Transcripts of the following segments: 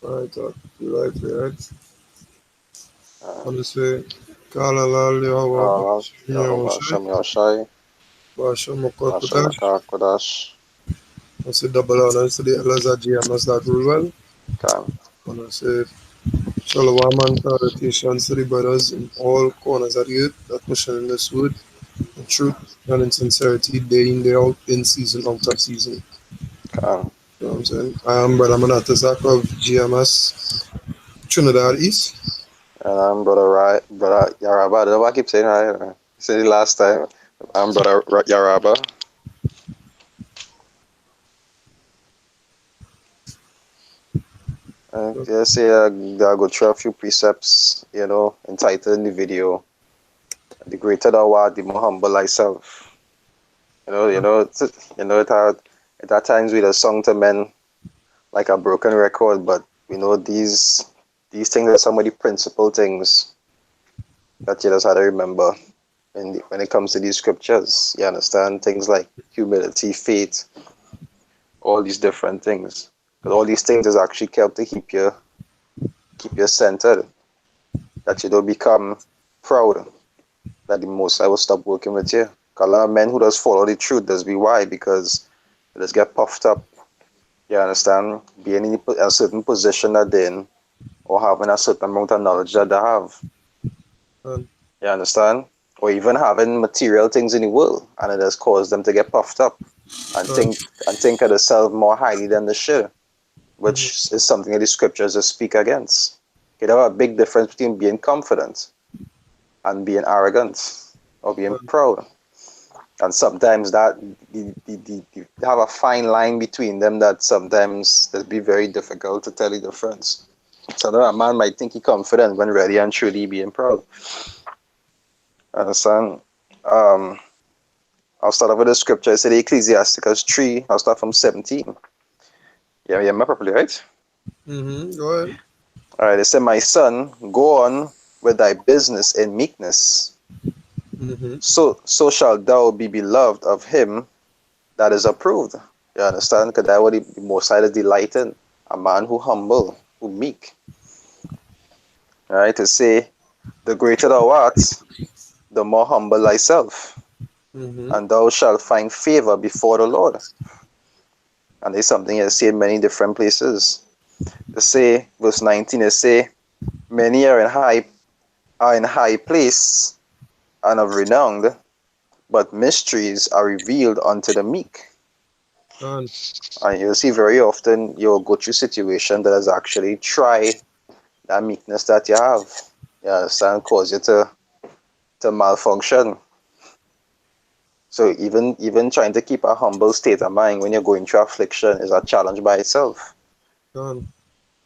Right, right, right. Uh, Honestly, Kalalal Yahweh Allah, Yahweh Shai, Shem Yashai, Basha Hashem Mokodash, Kodash, I say double honor to the elders of GMS that rule well. Khan. And I say Shalom and salutations to the brothers in all corners of the earth that mission in this wood, in truth and in sincerity, day in, day out, in season, out of season. Khan. You know what I'm saying? I am Brother Manatazak of GMS Trinidad East. And I'm brother Yaraba. I don't know why I keep saying right. Say the last time. I'm brother Yaraba. Yeah, say I'll go through a few precepts, entitled in the video, the greater thou art, the more humble thyself. It at times with a song to men like a broken record, but we know these things are some of the principal things that you just had to remember when it comes to these scriptures. You understand things like humility, faith, all these different things. Because all these things is actually kept to keep you centered, that you don't become proud, that the most I will stop working with you. Because a lot of men who does follow the truth does be why, because they just get puffed up. You understand? Being in a certain position that they're in, or having a certain amount of knowledge that they have. And You understand? Or even having material things in the world, and it has caused them to get puffed up and and think of themselves more highly than they should, mhm, which is something that the scriptures just speak against. You know, a big difference between being confident and being arrogant or being and proud. And sometimes that they have a fine line between them that sometimes it'll be very difficult to tell the difference. So that a man might think he's confident when really and truly being proud. Understand? Um, I'll start off with the scripture. It said Ecclesiasticus 3. I'll start from 17. Yeah, properly, right? go ahead. All right, it said, my son, go on with thy business in meekness. Mm-hmm. So shall thou be beloved of him that is approved. You understand? Because that what the Most High is delighted. A man who humble, who meek. All right, to say, the greater thou art, the more humble thyself, Mm-hmm. and thou shalt find favor before the Lord. And there's something you see in many different places. They say, verse 19, they say, many are in high place and of renown, but mysteries are revealed unto the meek. And And you'll see very often you'll go through situation that has actually try that meekness that you have. You understand? Cause you to malfunction. So even trying to keep a humble state of mind when you're going through affliction is a challenge by itself. and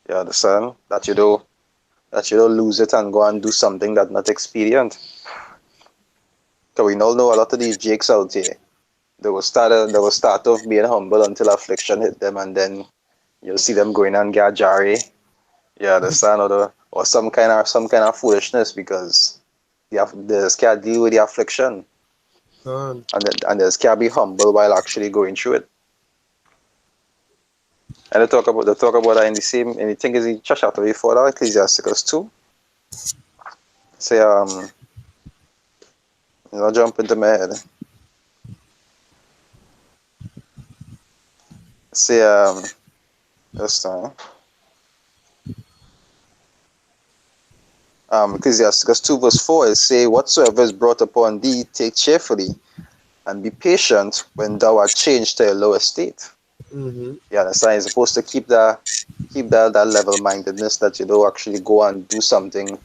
You understand? That you don't lose it and go and do something that's not expedient. So we all know a lot of these jakes out here. They will start off being humble until affliction hit them, and then you'll see them going and get jarry. You understand? Or some kind of foolishness because they just can't deal with the affliction, and and they just can't be humble while actually going through it. And they talk about that in the same, and the thing is in chapter before that, Ecclesiasticus 2. Say jump into my head. Say just Ecclesiasticus 2 verse 4 is say, whatsoever is brought upon thee, take cheerfully, and be patient when thou art changed to a lower state. mm-hmm. You understand? You're supposed to keep that level mindedness that you don't actually go and do something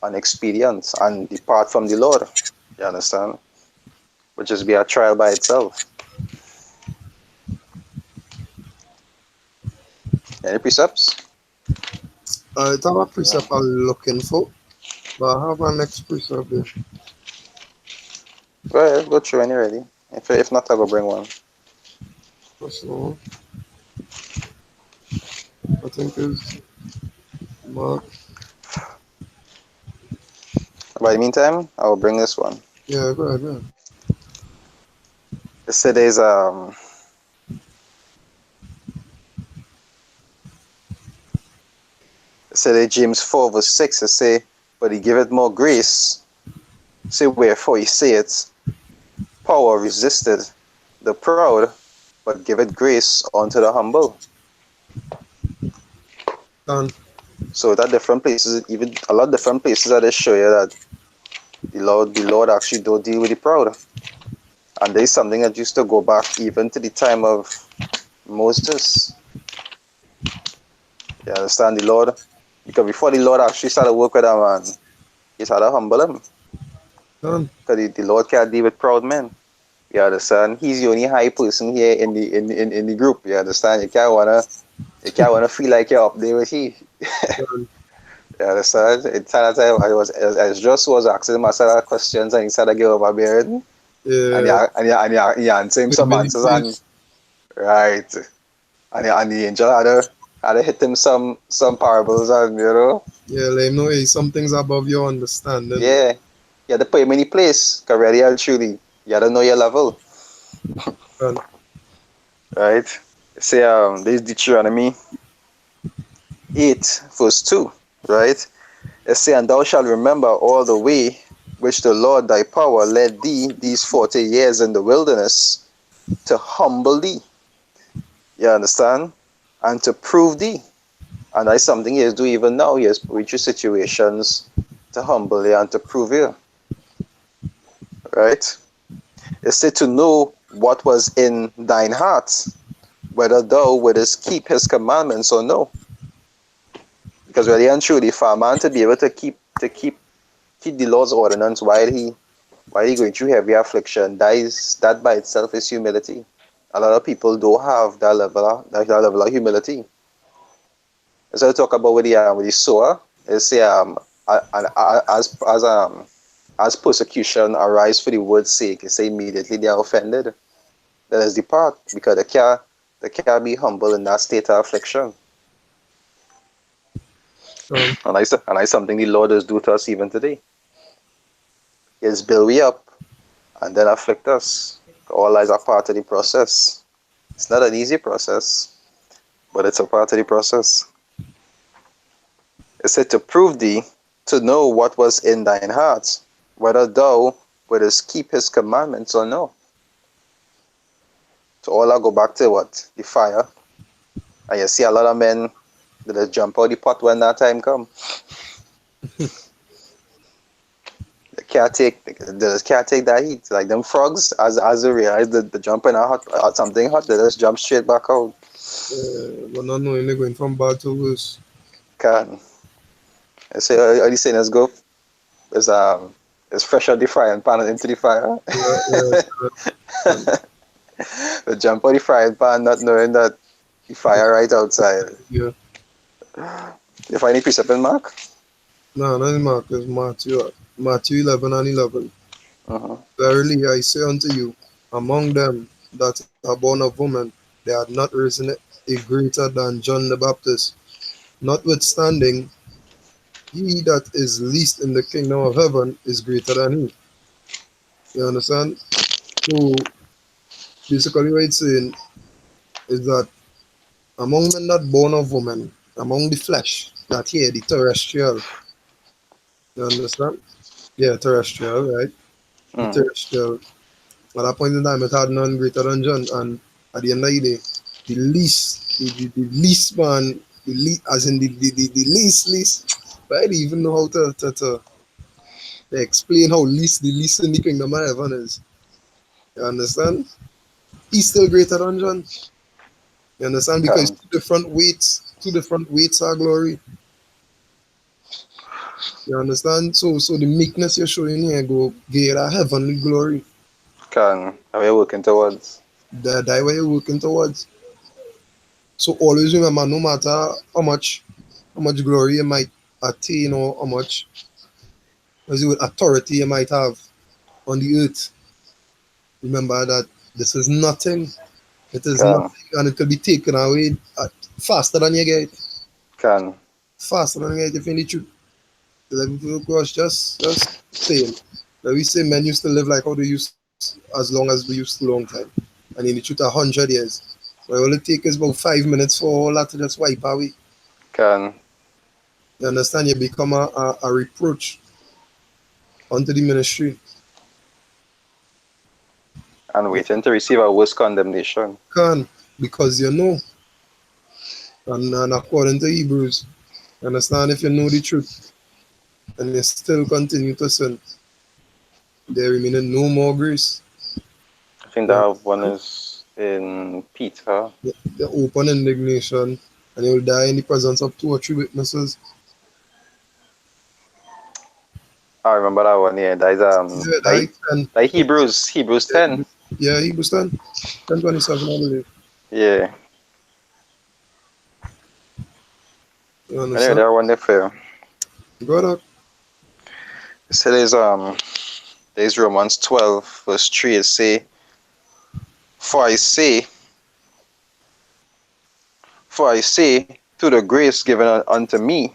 unexperienced and depart from the Lord. You understand? Which is be a trial by itself. Any precepts? It's not a Yeah. precept I'm looking for, but I have my next precept there. Go ahead, go through any ready. If not, I'll go bring one. So I think it's Mark. By the meantime, I'll bring this one. Yeah, go ahead, man. It said say James 4 verse 6, it say, but he giveth more grace. Say, wherefore he saith, power resisted the proud, but giveth grace unto the humble. Can. So that different places, even a lot of different places that they show you that the Lord actually don't deal with the proud. And there's something that used to go back even to the time of Moses. You understand the Lord? Because before the Lord actually started work with a man, he had to humble him. Can. Because the Lord can't deal with proud men. You understand? He's the only high person here in the group. You understand? You can't wanna feel like you're up there with he. Can. You understand? It's that time as just was asking myself questions and he started to get overbearing. Yeah. And he answered him With some many answers and place. right. And the angel had to hit him some parables and Yeah, let him know hey, some things above your understanding. yeah. You had to put him in the place, cause really and truly, you had to know your level. Can. Right? Say this is Deuteronomy 8, verse 2, right? It say, and thou shalt remember all the way which the Lord thy power led thee these 40 years in the wilderness to humble thee. You understand? And to prove thee. And that's something he is doing even now. He has put you situations to humble you and to prove you. Right? It said to know what was in thine heart, whether thou wouldest keep his commandments or no. Because really and truly, for a man to be able to keep the Lord's ordinance while he going through heavy affliction, that by itself is humility. A lot of people don't have that level of humility. So I talk about with the sower, is say as persecution arise for the word's sake, it's say immediately they are offended. Let us depart, because they can't be humble in that state of affliction. Can. And I something the Lord does do to us even today. He has built we up and then afflict us. All lies are part of the process. It's not an easy process, but it's a part of the process. It said to prove thee, to know what was in thine heart, whether thou wouldst keep his commandments or no. So all I go back to what? The fire. And you see a lot of men that just jump out the pot when that time come. They just can't take that heat. Like them frogs, as they realize that the jump in a hot something hot, they just jump straight back out. But not knowing they're going from bad to worse. Can I say all these saying go is is fresh out the frying pan and into the fire. Yeah, yeah, can. The jump out the frying pan not knowing that the fire right outside. Yeah. You find any precept in Mark? No, not in Mark, it's Matthew. Matthew 11 and 11. Uh-huh. Verily I say unto you, among them that are born of woman, there had not risen a greater than John the Baptist. Notwithstanding, he that is least in the kingdom of heaven is greater than he. You understand? So basically what it's saying is that among men that born of woman, among the flesh, that here, the terrestrial, you understand? Yeah, terrestrial, right? The Mm-hmm. terrestrial. At that point in time, it had none greater than John. And at the end of the day, the least man, as in the least, but I don't even know how to explain how the least in the kingdom of heaven is. You understand? He's still greater than John. You understand? Because Can two different weights are glory. You understand? So the meekness you're showing here go get a heavenly glory. are we working towards? That way you're working towards. So always remember, no matter how much glory you might attain or how much as you authority you might have on the earth, remember that this is nothing. It is Can nothing, and it could be taken away faster than you get it. can Faster than you get it. If you need to, let me cross just saying. Let we say men used to live like how they used as long as we used to long time, and in the truth 100 years. But all it takes is about 5 minutes for all that to just wipe away. can You understand? You become a reproach unto the ministry. And waiting to receive a worse condemnation. Can because you know, and according to Hebrews, you understand? If you know the truth and you still continue to sin, there remaineth no more grace. I think You that one understand? is in Peter. The open indignation, and you will die in the presence of two or three witnesses. I remember that one. Yeah, that is Yeah, that 10. that Hebrews Yeah, 10. yeah, Hebrews 10, 10:27, I believe. Yeah. You Anyway, understand? that one there for Brother, so there's Romans 12 verse 3. It say, For I say, for I say, through the grace given unto me,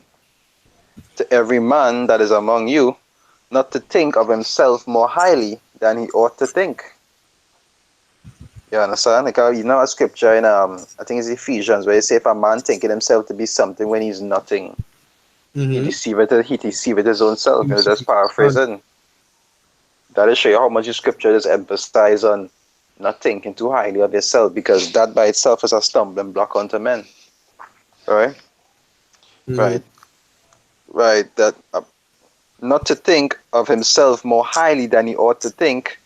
to every man that is among you, not to think of himself more highly than he ought to think. You understand? Like you know a scripture in I think it's Ephesians where it say if a man thinking himself to be something when he's nothing, mm-hmm. he deceiveth his own self. You know, just And paraphrasing. That is show you how much the scripture is emphasized on not thinking too highly of yourself because that by itself is a stumbling block unto men. Right? mm-hmm. Right. Right. That not to think of himself more highly than he ought to think,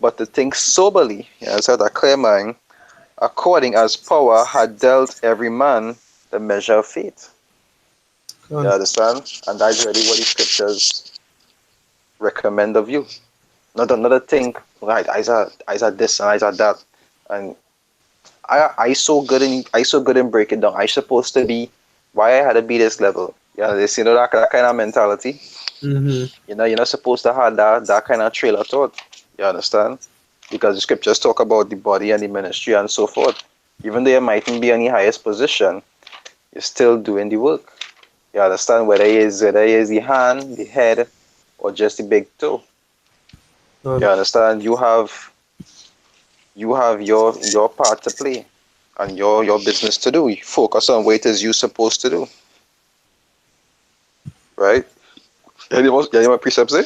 but to think soberly, as had a clear mind, according as power had dealt every man the measure of faith. You And understand? And that's really what the scriptures recommend of you. Not another thing, right? I said this and I said that. And I so good in breaking down. I supposed to be why I had to be this level. Yeah, this you know that kind of mentality. mm-hmm. You know, you're not supposed to have that kind of trailer thought. You understand? Because the scriptures talk about the body and the ministry and so forth. Even though you mightn't be on the highest position, you're still doing the work. You understand whether it is the hand, the head, or just the big toe. You And understand? You have your part to play and your business to do. You focus on what it is you're supposed to do. Right? Any more precepts there?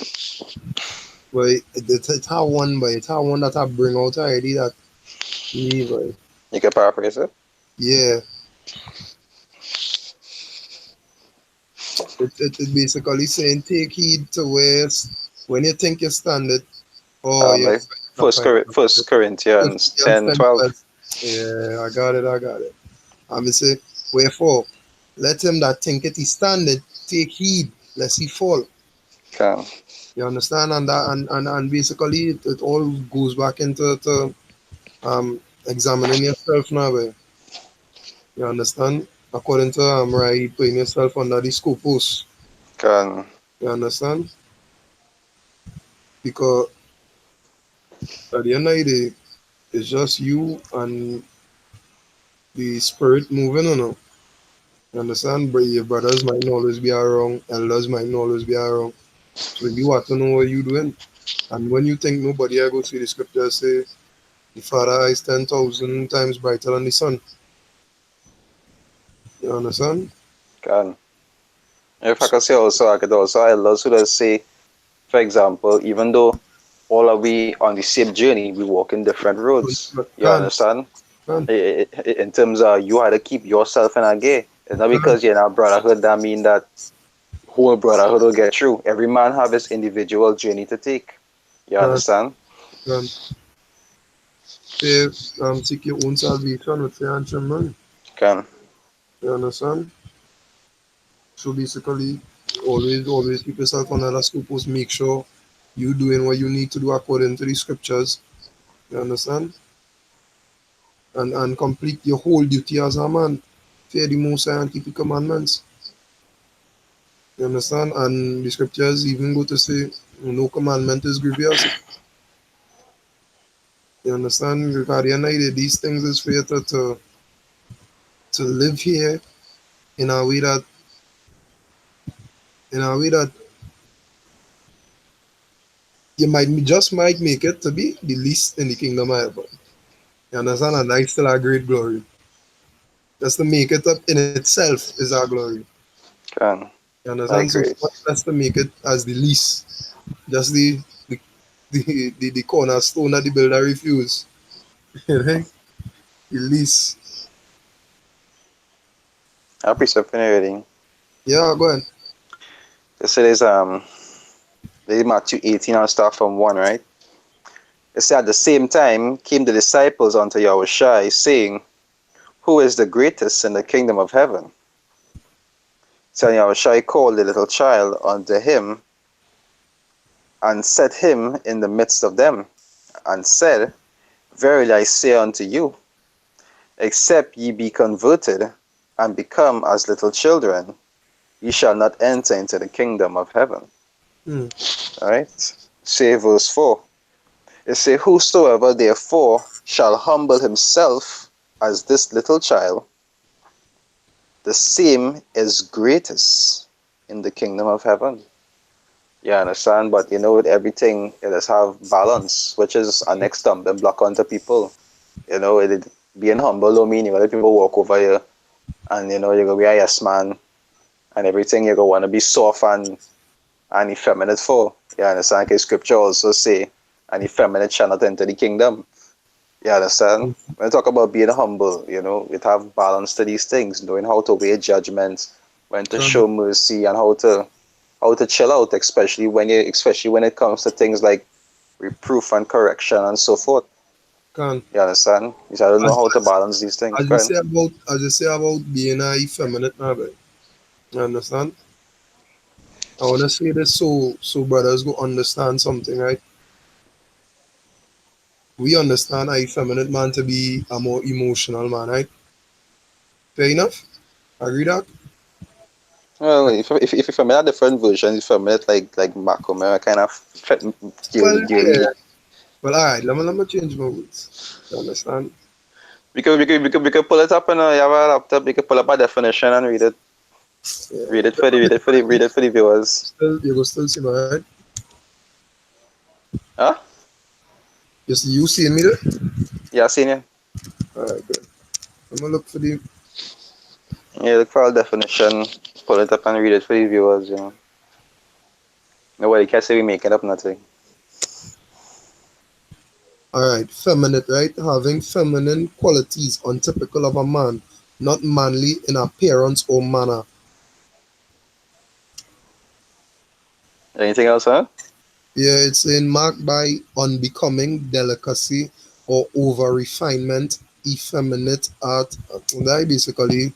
but it's how one, but it's how one that I bring out already that me, but You can paraphrase it. yeah, it basically saying take heed to where when you think you stand it, oh, you're Like not fine. First Corinthians Philippians 10, 10, 12. 12. Yeah, I got it. I'm going to say, wherefore, let him that thinketh he standeth take heed lest he fall. Okay. You understand? And that and basically it all goes back into examining yourself now. You understand? According to right, putting yourself under the scopus. Okay. You understand? Because at the end of the day, it's just you and the spirit moving on. You understand? But your brothers might not always be around, elders might not always be around. So you have to know what you're doing. And when you think nobody, I go see the scripture say the Father is 10,000 times brighter than the sun. You understand? Okay. If I could say also, I could also I also just say, for example, even though all of we on the same journey, we walk in different roads. But You understand? can, In terms of you had to keep yourself in a gear. It's not can, because you're in a brotherhood that mean that whole brotherhood will get through. Every man have his individual journey to take. You can, understand? can. Say, seek your own salvation with fear and trembling. Can. You understand? So basically, always keep yourself under the scruples. Make sure you doing what you need to do according to the scriptures. You understand? And complete your whole duty as a man. Fear the Most High and keep the commandments. You understand? And the scriptures even go to say, no commandment is grievous. You understand? Because at the end of the day, these things is for you to live here in a way that in a way that you might make it to be the least in the kingdom of heaven. You understand? And that's still a great glory. Just to make it up in itself is our glory. Can. You I understand? So agree. it's much best to make it as the least, just the cornerstone that the builder refuse. Right? The least. I precept in reading. Yeah, go ahead. It says there's Matthew 18 and start from 1, right? It said at the same time came the disciples unto Yahushua, saying, who is the greatest in the kingdom of heaven? So Yahushua called the little child unto him, and set him in the midst of them, and said, verily I say unto you, except ye be converted, and become as little children, ye shall not enter into the kingdom of heaven. Hmm. Alright? Say verse 4. It say, whosoever therefore shall humble himself as this little child, the same is greatest in the kingdom of heaven. You understand? But with everything, it does have balance, which is a next stumbling block onto people. Being humble don't mean you're gonna let people walk over you and you're gonna be a yes man and everything you're gonna wanna be soft and effeminate for. You understand? Because scripture also say an effeminate shall not enter the kingdom. You understand? When I talk about being humble, it have balance to these things, knowing how to weigh judgment, when to Can, show mercy, and how to chill out, especially when it comes to things like reproof and correction and so forth. can. You understand? Because I don't know As, how to balance these things. as Go you ahead. say about being a effeminate man, right? You understand? I wanna say this so brothers go understand something, right? We understand a effeminate man to be a more emotional man, right? Fair enough? Agree that? Well, if I'm in a different version, if I'm in like Macomb, I kind of Well, girly. yeah. Well, alright, let me change my words. You understand? We could pull it up and you have a laptop. We could pull up a definition and read it. Yeah. Read it for the viewers. You go still see me, right? Huh? You seeing me there? Yeah, senior. Alright, good. I'm gonna look for the Yeah, look for a definition. Pull it up and read it for the viewers. Nobody can say we making up nothing. alright, feminine, right? Having feminine qualities untypical of a man, not manly in appearance or manner. Anything else, huh? Yeah, it's in marked by unbecoming delicacy or over refinement, effeminate art. That basically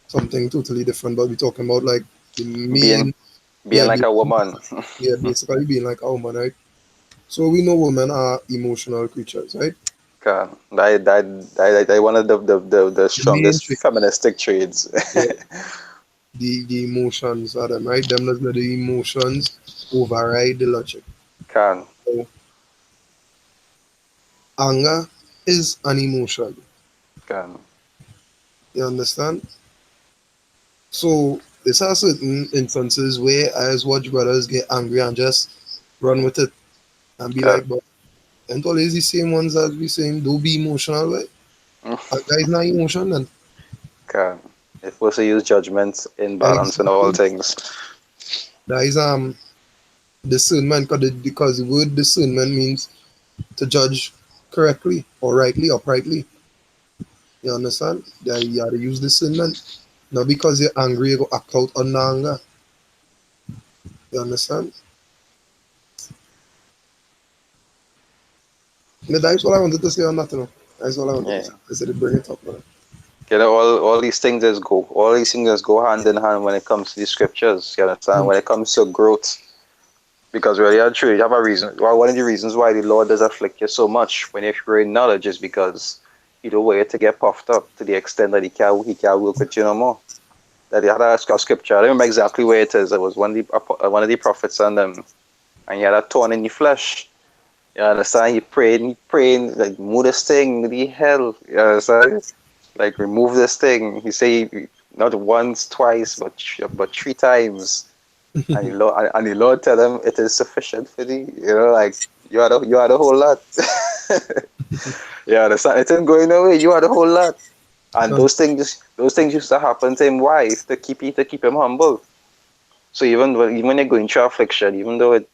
something totally different, but we're talking about like the Being main, being yeah, like a woman. yeah, basically being like a woman, right? So we know women are emotional creatures, right? God, that one of the The main strongest trick, feministic traits. yeah, the emotions are them, right? Them let the emotions override the logic. Can, So anger is an emotion. can, You understand? So there's are certain instances where I just watch brothers get angry and just run with it and be can, like, but and always the same ones as we saying, don't be emotional, right? Anger is not emotion and can. If we to use judgment in balance in all exactly things. that is discernment because the word discernment means to judge correctly or rightly, uprightly. You understand? Yeah, you gotta use discernment. Not because you're angry, you go act out on anger. You understand? Yeah, that's what I wanted to say on that, you know. That's all I wanted to Yeah. say. I said to bring it up, man. All these things just go hand in hand when it comes to the scriptures. You understand? When it comes to growth, because really and truly, you have a reason. Well, one of the reasons why the Lord does afflict you so much when you're growing knowledge is because He don't want you to get puffed up to the extent that He can work with you no more. That He had a scripture. I don't remember exactly where it is. It was one of the prophets and he had a thorn in the flesh. You understand? He praying, like, move this thing, the hell. You understand? Like, remove this thing. He say not once, twice, but three times. And the Lord tell him it is sufficient for thee. Like, you are the whole lot. You understand? It ain't going away. You are the whole lot. And Con, those things used to happen to him. Why? To keep him humble. So even when you're going through affliction, even though it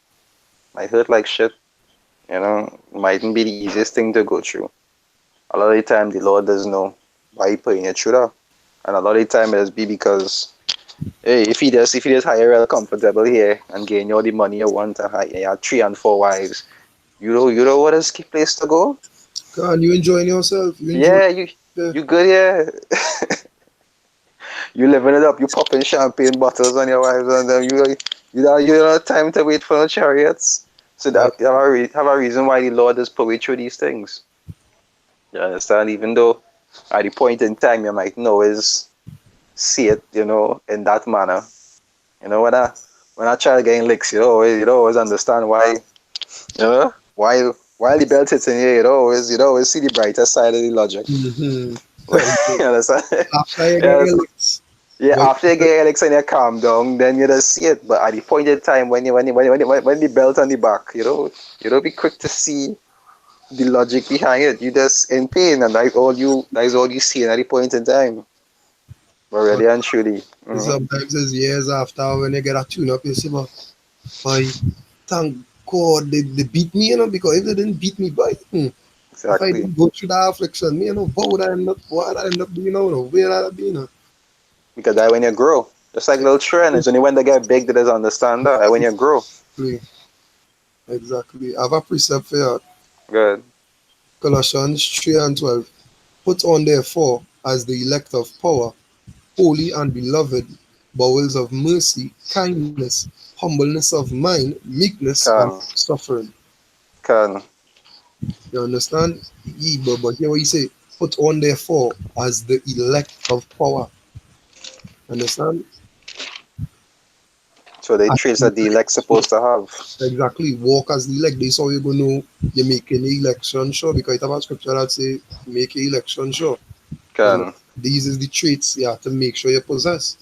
might hurt like shit, it mightn't be the easiest thing to go through. A lot of the time, the Lord doesn't know why He putting you through that, and a lot of the time it is be because, hey, if he just hire real comfortable here and gain all the money you want to hire, you have 3 and 4 wives, you know what is the place to go? God, you enjoying yourself. You enjoy. Yeah, you Yeah. you good here. You living it up. You popping champagne bottles on your wives, and then you don't have time to wait for no chariots. So Uh, that have a reason why the Lord has put you through these things. You understand? Even though at the point in time you might not always see it, in that manner. When I try to get in licks, you don't always understand why, while the belt hits in here, you don't always see the brighter side of the logic. mm-hmm. You understand? After you get Yes. your licks, Yeah, but after you get your legs and you calm down, then you just see it. But at the point in time when the belt on the back, you don't be quick to see the logic behind it. You just in pain, and that is all you see at the point in time. But but really and truly, sometimes it's years after when you get a tune up, you say, but my thank God they beat me, because if they didn't beat me, boy, if I exactly. didn't go through that affliction, what would I end up doing now? Where would I be now? Because that when you grow, just like little children, it's only when they get big that they understand that. When you grow, Exactly. Exactly. I have a precept for you. good, Colossians 3 and 12. Put on therefore as the elect of power, holy and beloved, bowels of mercy, kindness, humbleness of mind, meekness, and can suffering. can You understand? But here what you say, put on therefore as the elect of power. Understand? so they As traits the that the elect. elect supposed to have. Exactly. Walk as the elect. This how you gonna know you're making the election sure, because it have a scripture that say make your election sure. And Can these is the traits you have to make sure you possess.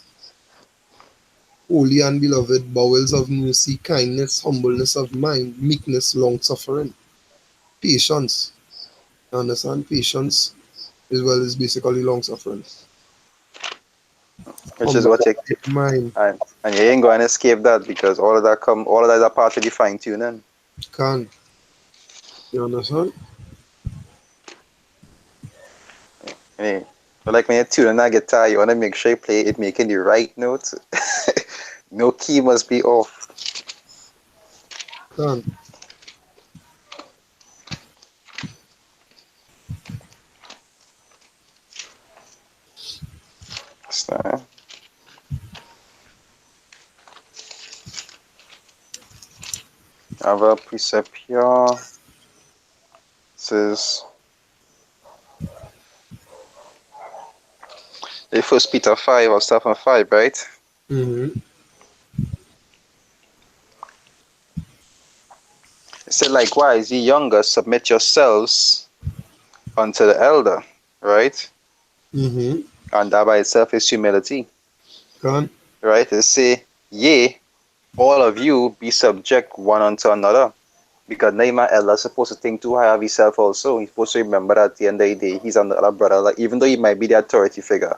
Holy and beloved, bowels of mercy, kindness, humbleness of mind, meekness, long suffering, patience. You understand? Patience as well as basically long suffering. which is Humble what you mind. and you ain't going to escape that because all of that is a part of the fine tuning. Can. You understand? Hey, but like when you're tuning a guitar, you want to make sure you play it making the right notes. No key must be off. Can. So, I have a precept here. It says, First Peter 5 or stuff on 5, right? Mm-hmm. It said, likewise, ye younger, submit yourselves unto the elder, right? Mm-hmm. And that by itself is humility, Can. right? It say, yea, all of you be subject one unto another. Because now my elder supposed to think too high of himself also. He's supposed to remember that at the end of the day, he's another brother. Like even though he might be the authority figure,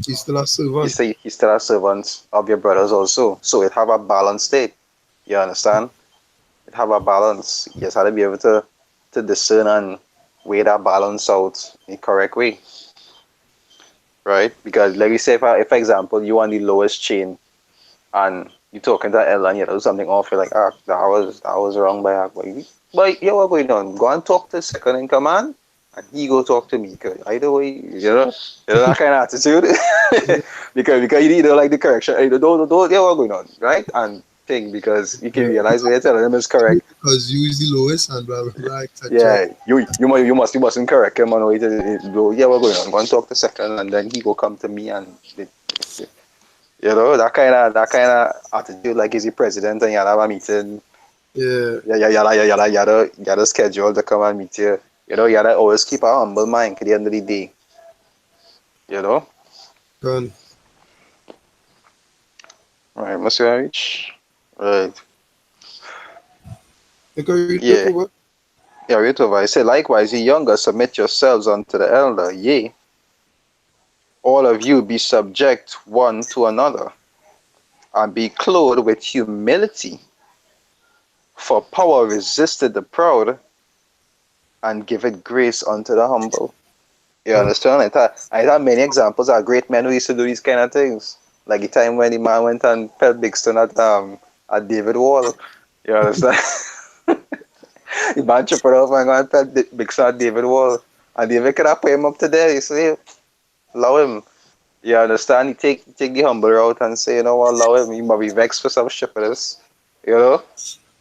He's still a servant. he's still a servant of your brothers also. So it have a balanced state. You understand? It have a balance. You just have to be able to discern and weigh that balance out in the correct way. Right? Because like we say, if for example you on the lowest chain and you talking to Ella and you do something off, you're like, that was wrong by her. But yeah, what going on? Go and talk to second in command, and he go talk to me. Cause either way, that kind of attitude. because you don't like the correction. You don't, yeah, what going on, right? And thing because you can Yeah. realize when you're telling them is correct. Because you is the lowest and blah blah blah, etc. Yeah, you mustn't correct him on yeah, what going on? Go and talk to second, and then he go come to me and. That kind of attitude, like he's the president and you have a meeting. Yeah. Yeah, yeah, you gotta schedule to come and meet you. You gotta always keep a humble mind at the end of the day. You know? Can. Right, must you reach? Right. You can read it Yeah. over. Yeah, read over. I say, likewise, ye younger, submit yourselves unto the elder. Yea, all of you be subject one to another. and be clothed with humility, for power resisted the proud and giveth grace unto the humble. You Con. understand? I had many examples of great men who used to do these kind of things. Like the time when the man went and felt big stone at David Wall. You understand? The man tripped off and go and felt big stone at David Wall. And David could have put him up to there. You see, allow him. You understand? He take the humble route and say, you know what, allow him. You might be vexed for some shit for this. You know?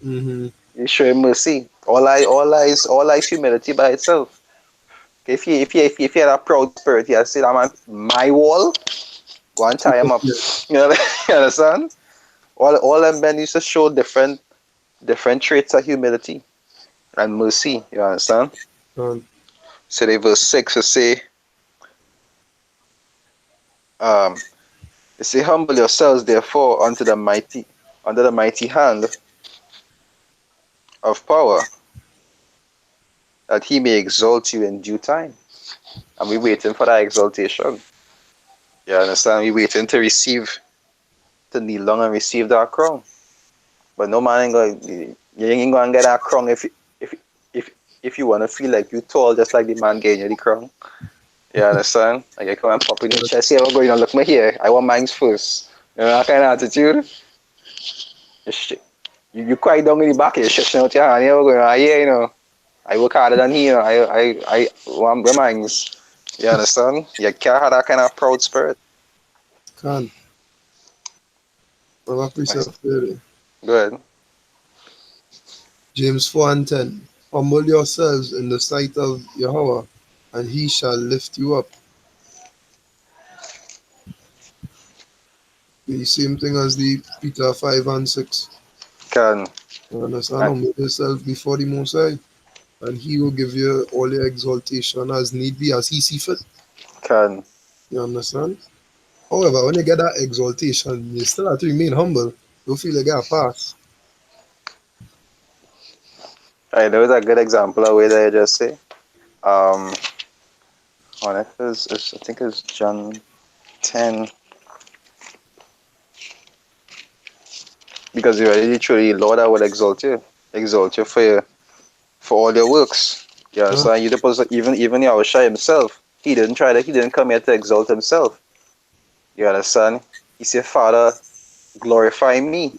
Mm-hmm. You show him mercy. All lies humility by itself. If you had a proud spirit, you say that man my wall, go and tie him up. Yeah. You know, you understand? All them men used to show different traits of humility and mercy. You understand? Con. So they verse 6 will say, um, they say, humble yourselves therefore under the mighty hand of power, that he may exalt you in due time. And we waiting for that exaltation. You understand? We waiting to kneel down and receive that crown. But no man ain't going you ain't gonna get that crown if if if you wanna feel like you tall just like the man getting you the crown. You understand? Like you come and pop in your chest here, we're going to look me here. I want mine first. You know that kind of attitude? You quiet down in the back, you're stretching out your hand, you're going, yeah, you know. I work harder than he, you know. I want my mines. You understand? You can't have that kind of proud spirit. Con. I have a Nice. precept there. Good. James 4 and 10. Humble yourselves in the sight of Yahweh, and he shall lift you up. The same thing as the Peter 5 and 6. Can. You understand? And Humble yourself before the Most High, and he will give you all your exaltation as need be, as he see fit. can. You understand? However, when you get that exaltation, you still have to remain humble. Don't feel like you got a pass. I know it's a good example of way that you just say. Um, on it is I think it's John 10, because you already truly Lord, I will exalt you for all your works. You Huh? understand? You supposed even Yahushua himself, he didn't come here to exalt himself. You understand? He said, Father, glorify me.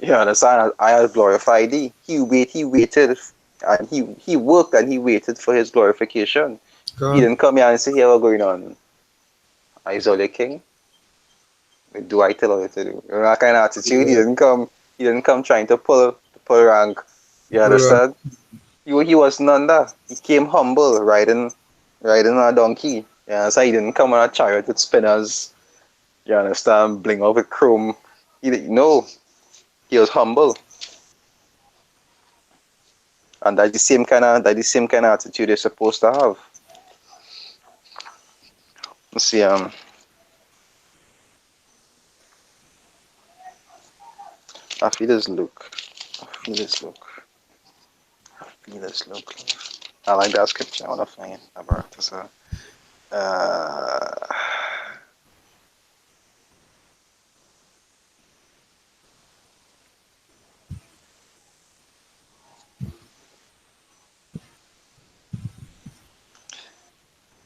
You understand? I have glorified thee. He waited and he worked and he waited for his glorification. He Can. didn't come here and say, here what's going on. I exalt the king. Do I tell you to do? You know, that kind of attitude. Yeah. He didn't come trying to pull rank. You But, understand? He was none that. He came humble, riding on a donkey. You understand? He didn't come on a chariot with spinners. You understand? Bling out with chrome. No, he was humble. And that's the same kind of attitude you're supposed to have. Let's see, I feel this look. I feel this look. I feel this look. I like that scripture. I wanna find it. Uh,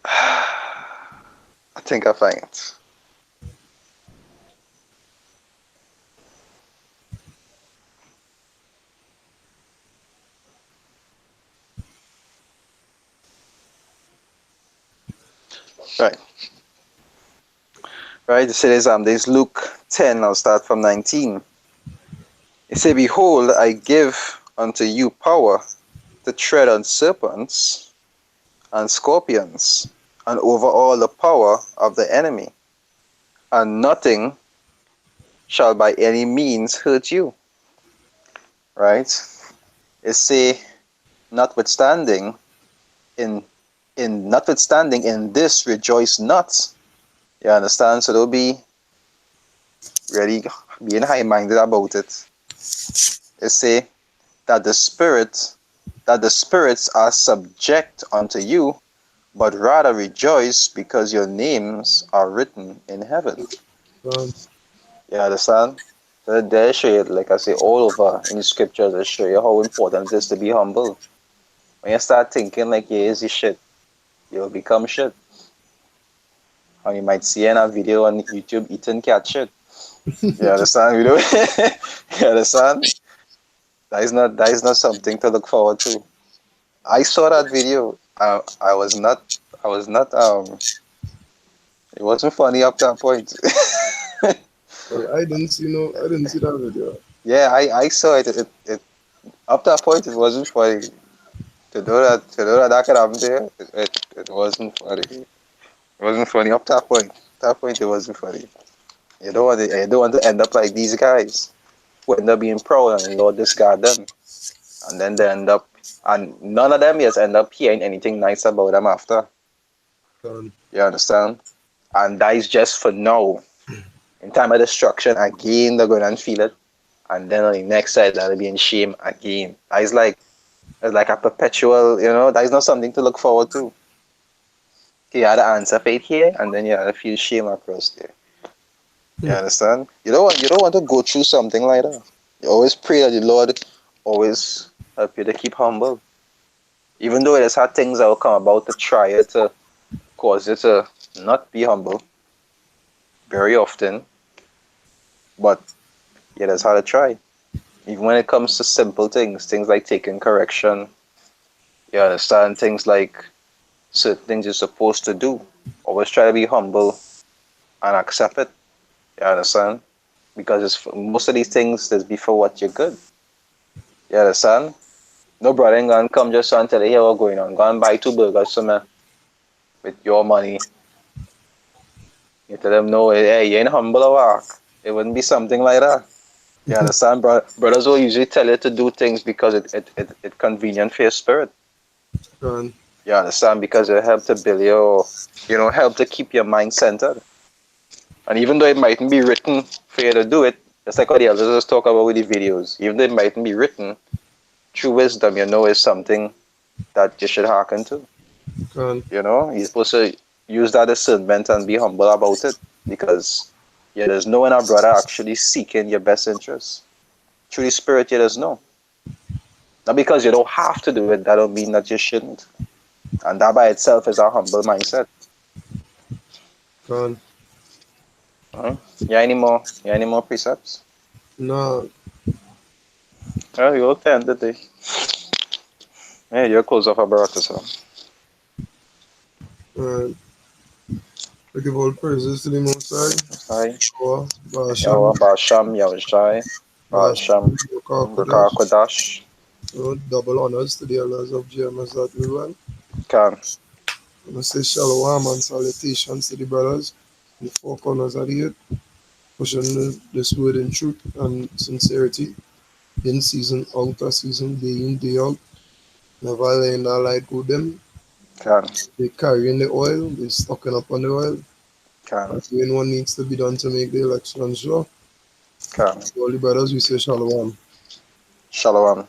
I think I find it. Right. Right. It says there's Luke 10, I'll start from 19. It says, behold, I give unto you power to tread on serpents and scorpions, and over all the power of the enemy, and nothing shall by any means hurt you. Right? It say, notwithstanding in notwithstanding in this rejoice not. You understand? So don't be really being high minded about it. It say that the spirits are subject unto you, but rather rejoice because your names are written in heaven. can. You understand? So they show you, like I say, all over in the scriptures, they show you how important it is to be humble. When you start thinking like you is shit, you'll become shit. And you might see in a video on YouTube eating cat shit. You understand? You know? You understand? That is not something to look forward to. I saw that video. I was not it wasn't funny up that point. Well, I didn't see that video. Yeah, I saw it. It up that point it wasn't funny. To know that could happen there, it wasn't funny. It wasn't funny up that point. That point it wasn't funny. You don't want to end up like these guys who end up being proud and Lord discard them. And then they end up and none of them yet end up hearing anything nice about them after. Gone, You understand? And that is just for now. In time of destruction, again they're going to feel it. And then on the next side that'll be in shame again. That is like it's like a perpetual, that is not something to look forward to. You had to answer for it here and then you had to feel shame across there. You hmm, understand? You don't want to go through something like that. You always pray that the Lord always help you to keep humble. Even though it has had things that will come about to try it to cause you to not be humble very often, but it has had to try. Even when it comes to simple things, things like taking correction, you understand, things like certain things you're supposed to do. Always try to be humble and accept it. You understand? Because most of these things is before what you're good. You understand? No brother ain't gonna come just and tell you, hey, what's going on? Go and buy 2 burgers somewhere with your money. You tell them, no, hey, you ain't humble or walk. It wouldn't be something like that. You understand? Brothers will usually tell you to do things because it convenient for your spirit. gone, You understand? Because it help to build help to keep your mind centered. And even though it mightn't be written for you to do it, just like what the elders just talk about with the videos, even though it mightn't be written, true wisdom, is something that you should hearken to. gone, You're supposed to use that discernment and be humble about it because there's no one our brother actually seeking your best interests. Through the spirit, there's no. Not because you don't have to do it, that don't mean that you shouldn't. And that by itself is a humble mindset. gone. Uh-huh. Yeah, any more precepts? No, Oh, you'll tend today. Yeah, you're close off about so. uh, I give all praises to the Most Hi. High. Shoah, Yawa Basham, Basham Yahushai Basham Basham, Kodash. Kodash Double honors to the elders of GMS that we well. Khan I say shalom and salutations to the brothers in the four corners of the earth, pushing this word in truth and sincerity, in season, out of season, day in, day out. Never letting that light go dim. Khan They carrying the oil, they stocking up on the oil, Khan and doing what needs to be done to make the election sure. Khan. To all the brothers, we say shalom. Shalom.